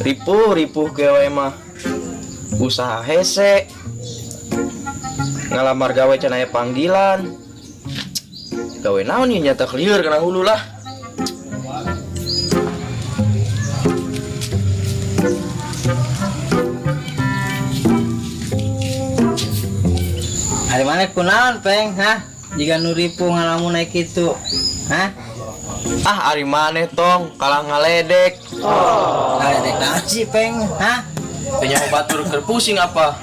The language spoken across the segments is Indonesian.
ripuh gawe mah usaha hese ngalamar gawe cenaya panggilan gawe naon ieu nyata clear kana hulu lah. Hari mana kunaon peng, hah? Jika nuripu ngalamun naik itu, hah? Ah ari maneh tong kalah ngaledek. Ngaledek naon sih peng, hah? Tanya batur keur pusing apa?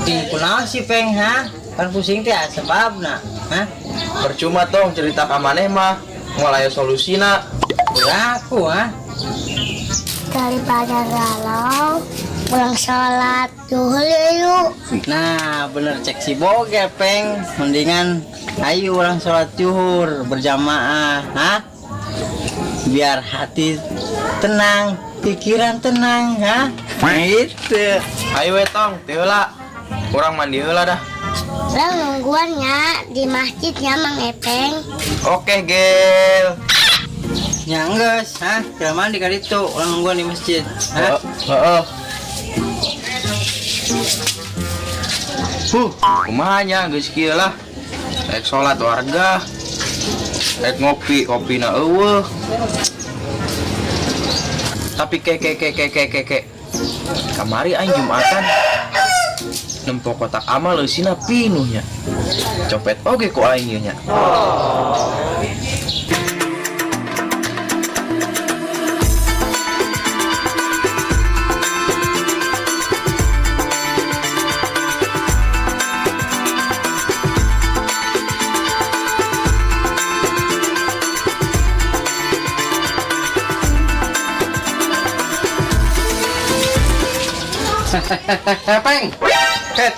Ting kunaon sih peng, hah? Kan pusing teh sebabna, hah? Percuma tong cerita ka maneh mah moal aya solusina. Aku, hah? Daripada galau pulang sholat zuhur yuk. Nah, bener cek si boge peng. Mendingan ayo ulang sholat zuhur berjamaah, hah? Biar hati tenang, pikiran tenang, hah? Itu. Ayo we tong, teu heula. Urang mandi heula dah. Orang nungguannya di masjidnya Mang Epeng. Oke, Gel. Nyangges, hah? Kira mandi kali itu orang nungguan di masjid, hah? Heeh. Kumanya geus kieu lah. Rek salat warga. Rek ngopi, kopina eueuh. Tapi ke. Kamari aing Jumatan. Nempo kotak amal leusina pinuhnya. Copet oge ku aing ieu nya. Peng.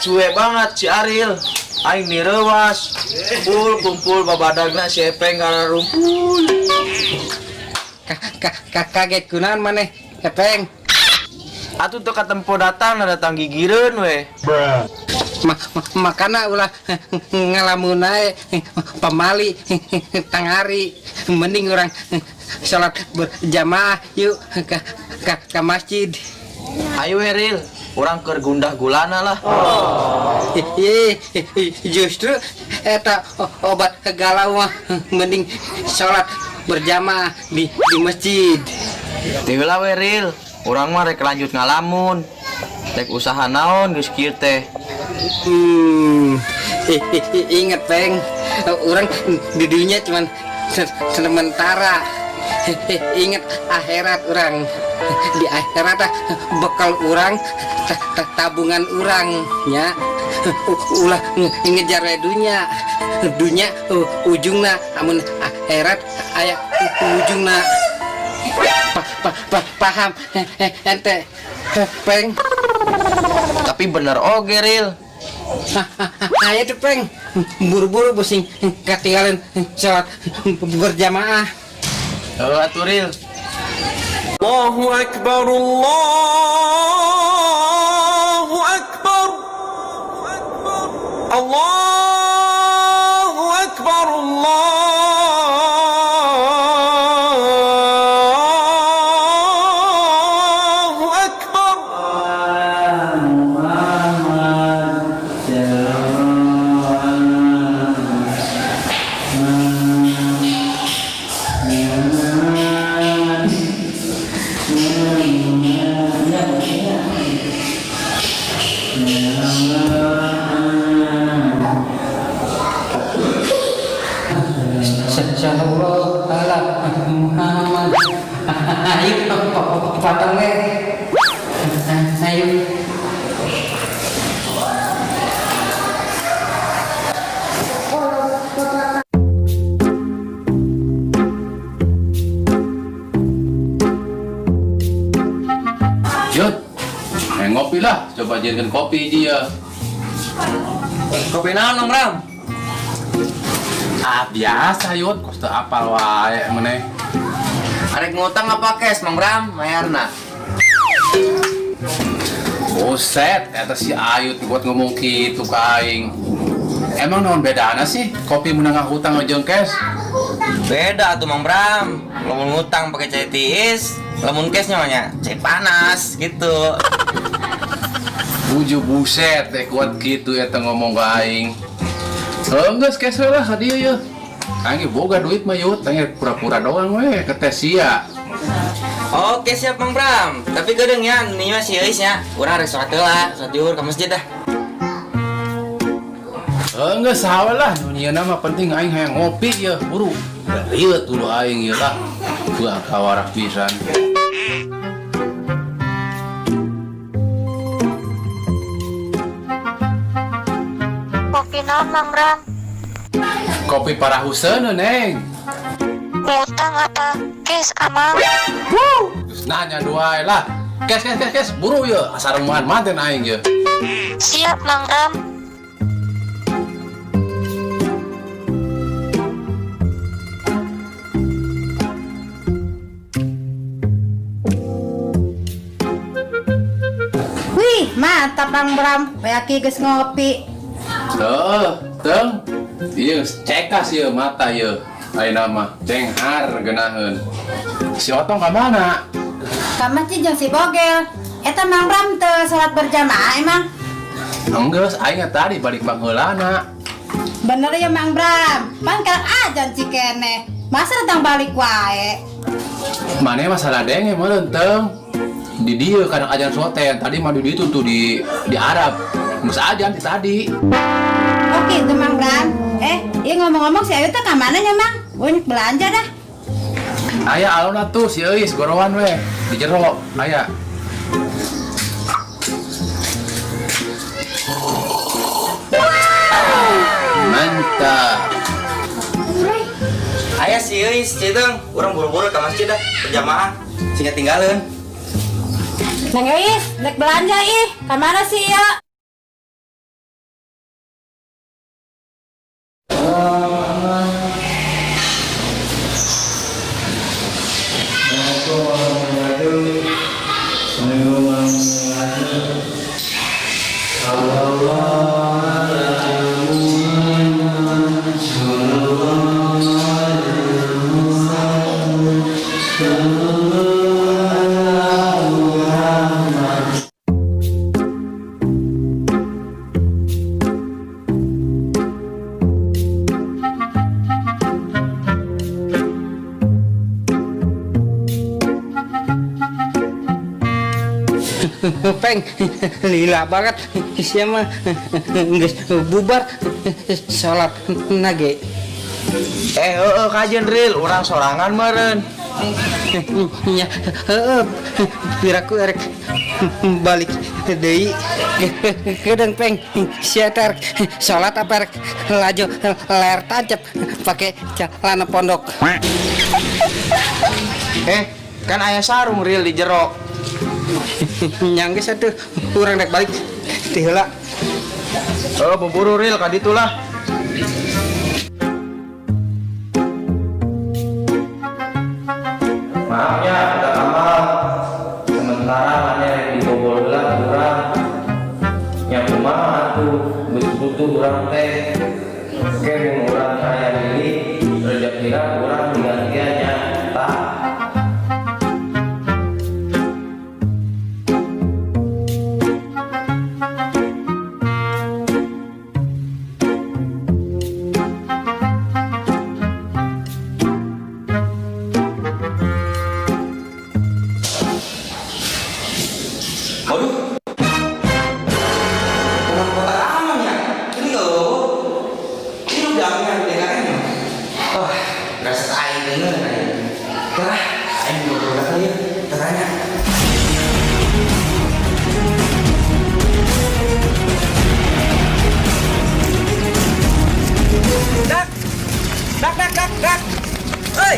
Cuek banget si Aril. Aing nirewas. Kumpul babadagna si Epeng kana rumpul. Kaget kunaon maneh, Peng? Atuh teu katempo datang gigireun we. Makana ulah ngalamun ae pamali tangari mending orang salat berjamaah yuk ke masjid. Ayo Eril, orang keur gundah gulana lah. Justru eta obat galau mah mending salat berjamaah di masjid. Teu lah we Ril, urang mah rek lanjut ngalamun. Rek usaha naon geus kieu teh. Ingat Peng, orang di dunia cuman sementara. Ingat akhirat orang. Di akhirat bekal orang tabungan orang ya. Ulah ngejar dunia ujungna amun akhirat aya ujungna. Paham ente Peng? Tapi bener oge Ril. Ayo tuh Peng, buru-buru pusing ketinggalan sholat berjamaah. Atuh Ril. Allahu Akbar, Allahu Akbar, Allahu Akbar, Allahu Akbar. Sallallahu ala Muhammad. Ayo potong we. Ayo. Yud, ngopi lah, coba jadikan kopi dia. Kopi naon Mang Ram? Ah biasa Yud, koste apal wae meneh. Arek ngutang apa kes Mang Ram mayarna? Buset, eta si Ayut buat ngomong gitu ka aing. Emang naon bedana sih kopi menengah hutang jeung cash? Beda tuh Mang Bram. Kalau ngutang pakai cai tiis, lamun kes nyonya cek panas gitu. Uju buset teh kuat gitu eta ngomong ka aing. Geus kes we lah ka dieu yeuh. Aing boga duit mah yut, aing pura-pura doang we ke tes sia. Oke siap Mang Bram. Tapi gedeng ya, ini mah si Eis nya. Urang rek sholat heula, sholat zuhur ka masjid dah. Enggak salah lah, dunia nama penting aing hayang ngopi ya, buru. Lihat dulu aing ya lah, buah kawarak pisan. Kopi naon Mang Bram? Kopi Parahuseun neng. Utang apa? Kes amang. Terus nanya dua lah, kes, buru ya, sareng manten aing ya. Siap Mang Bram. Wih, mantap Bang Bram. Bayaki geus ngopi. Teng, iya cekas ya mata ya. Ayeuna mah cenghar geunaheun. Si Otong ka mana? Ka masjid jeung si Bogel. Eta Mang Bram teu salat berjamaah emang. Enggeus aing tadi balik pangheulana. Bener ya Mang Bram. Pan karek ajan cikene. Masa datang balik wae. Mane masalah denge meureun teng. Di dieu kadang ajan soten, tadi mah di ditu tuh di Arab. Geus ajan di tadi. Oke, itu Mang Bram. Iya ngomong-ngomong si Ayu teh ka mana nya Mang? Banyak belanja dah. Aya alona tuh si Eis gorowan we di jero aya. Mantap. Aya si Eis, citeng. Urang buru-buru ka masjid dah, berjamaah. Singkat tinggalin. Neng Eis, dek belanja ih. Ka mana sih ya? Peng, lila banget. Siapa geus bubar salat nage. Kajen Ril, orang sorangan meren. Ya, piraku erek balik deui. Kedeng Peng, sia ter salat apa erek laju ler tancap pakai celana pondok. Kan ayah sarung Ril di jero. Nyangge satu kurang dek balik ti heula. Buburu Ril ka ditu lah. Maaf ya, udah kamal. Sementara hanya di bobol lah kurang. Yang kumaha atuh butuh kurang teh. Oke, mun urang saya diri, rezekina kurang digantiannya. Tak. Dak. Hei.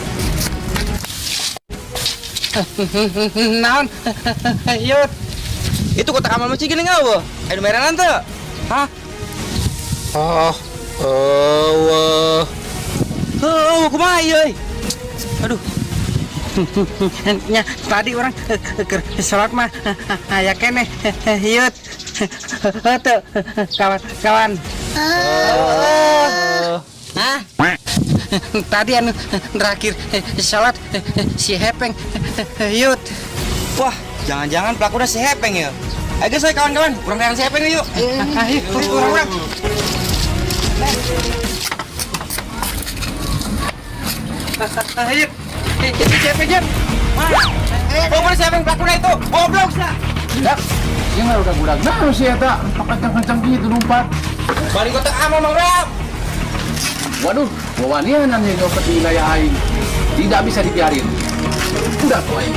Naon? Yut. Itu kotak amal masjid gini nggak, Ayo merenan tuh. Hah? Oh, kumaha ieu? Aduh. Nya tadi orang salat mah aya keneh Yut. Heuh kawan-kawan. Hah? tadi anu terakhir salat si Hepeng yut. Wah, jangan-jangan pelaku udah si Hepeng ya. Ayo guys, kawan-kawan, kurang dengan si Hepeng yuk. Ayo Kurang. ayo itu si Hepeng Jep. Mana si Hepeng pelaku itu? Goblok sih. Ya, yang udah budak nah sih eta, kencang-kencang gitu lompat. Balik kotak ama Mang Bram. Waduh, wawanian yang nyopet di wilayah aing. Tidak bisa dibiarin. Udah tuh aing.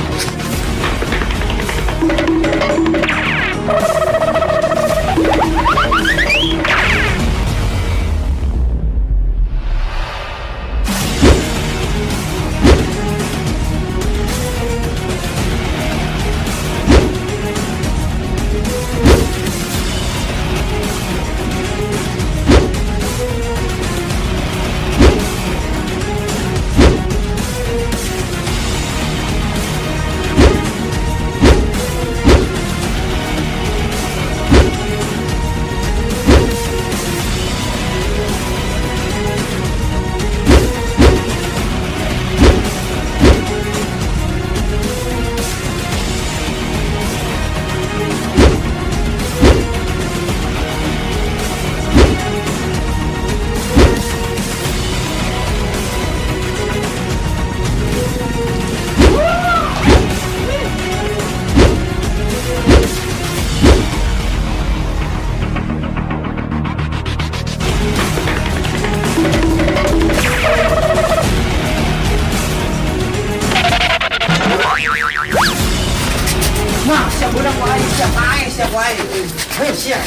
Biar.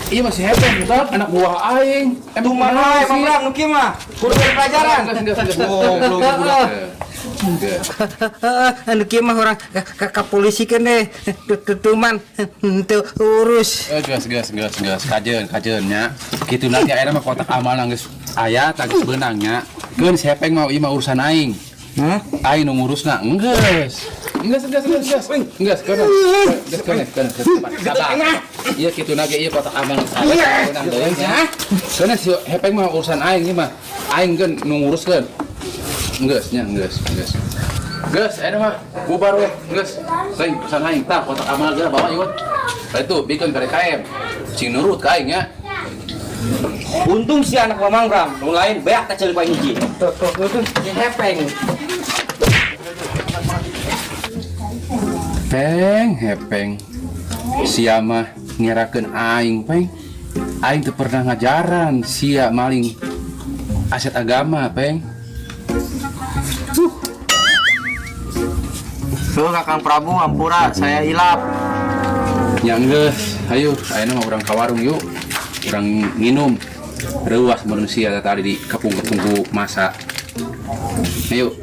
Iya masih hebat, bukan anak buah aing. Tuman wae Mang Bram nu kieu mah. Kudu pelajaran. Anu kieu mah orang ka polisi keneh tuman teu urus. Gas. Kajeun nya. Kitu nanti ayeuna mah kotak amal geus aya tagih beunangnya. Keun si Hepeng mah ieu mah urusan aing. Hah? Aing nu ngurusna. Enggeus. Iya kitu nage ieu kotak amal saya beunang deui nya. Keun si Hepeng mah urusan aing ieu mah. Aing geun nu nguruskeun. Enggeus, ayeuna mah bubar we, enggeus. Lain urusan aing tah kotak amal geus bawa ieu. Itu bikin ka DKM. Cing nurut ka aing nya. Untung si anak Mang Bram, nu lain beak teh ceuli poe hiji. Tuh si Hepeng. Hepeng. Sia mah ngerakeun aing, Peng. Aing teu pernah ngajaran sia maling aset agama, Peng. Tuh Kakang Prabu Ampura, saya ilap. Ya geus, ayo ayeuna mah urang ka warung yuk. Urang nginum. Reuas manusia tadi di kepung-kepung masa. Ayo.